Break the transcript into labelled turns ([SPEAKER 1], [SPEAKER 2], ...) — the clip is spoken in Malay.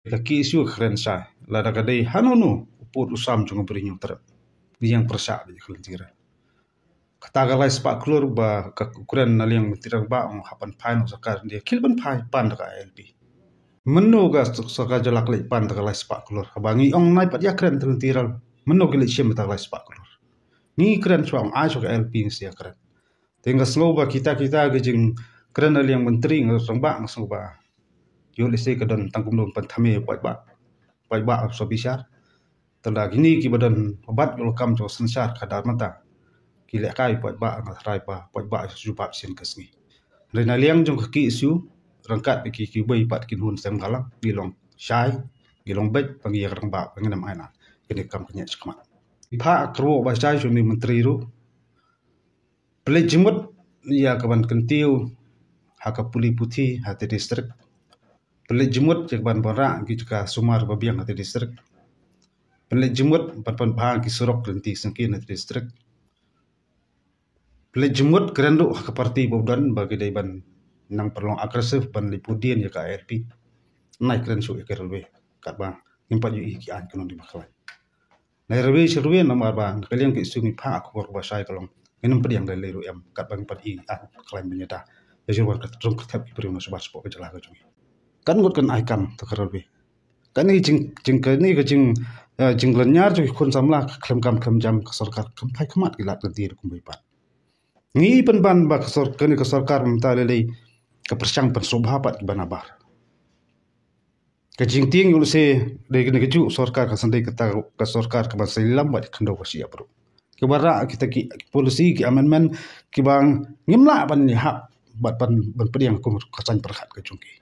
[SPEAKER 1] Kaki isu keren saya. Lada kadai hanunu uput usam jangan berinyong terap. Yang persak di kelentira. Katagalai sepak keluar ba kekuran nali yang mentirang ba hapan pai no sakar dia kilban pai pan ka LP. Menu ga sakar jalak lek pan tagalai sepak keluar. Abangi ong nai pat ya keren telentiral. Menu gile siem tagalai sepak keluar. Ni keren suang ai sok LP ni sia keren. Tinggal slow ba kita gejing keren nali yang menteri ngasang ba ngasang ba. Yo lese kadan tangkum dom pan thame pai ba so bisar. Tanda gini ki badan obat yo kam jo sensar kadar mata. Kile kai pai ba ngasrai pai ba jubab sin kasni. Rena liang jong kaki isu rangkat ki bai pat kin hun sem galang bilong syai bilong bet pangi rang ba panginam aina. Kini kam kenya skma. Pha kro ba syai juni menteri ru. Pele jimut ya kaban kentiu haka puli putih hati distrik. Pele jimut jak ban bara ki juga sumar babiang hati distrik. Pele jimut pan bah ki surok lenti sengkin hati distrik. Pele jimut kerendu haka parti bodan bagi dai ban nang perlong agresif ban lipudien ya ka RP. Naik keren su ekerwe kat bang impat yu iki an kuno di makalai. Nai rewe serwe nomor bang kalian ki sungi pha aku ba sai kalong. Minum pediang dari leru em kat bang pat i an klaim menyata. Ya jurwan kat drum kat ki primu subas po kejala ka jungi. Kan ngot kan aikam to kerwe. Kan ni jing ni ke jing lenyar ju kun samla klem kam jam ke sarkar kampai kemat gilat lentir kumbai pat. Ni penban ba ke sarkar menta lelei ke persang pensobha pat banabar. Ke jing ting yul se de keju sarkar ka sandai ke sarkar ke bangsa lam ba kendo ka sia bro. Ke bara kita ki polisi ki amendment ki bang ngimla ban ni hak bat ban pediang ku kasan perhat ke jungki.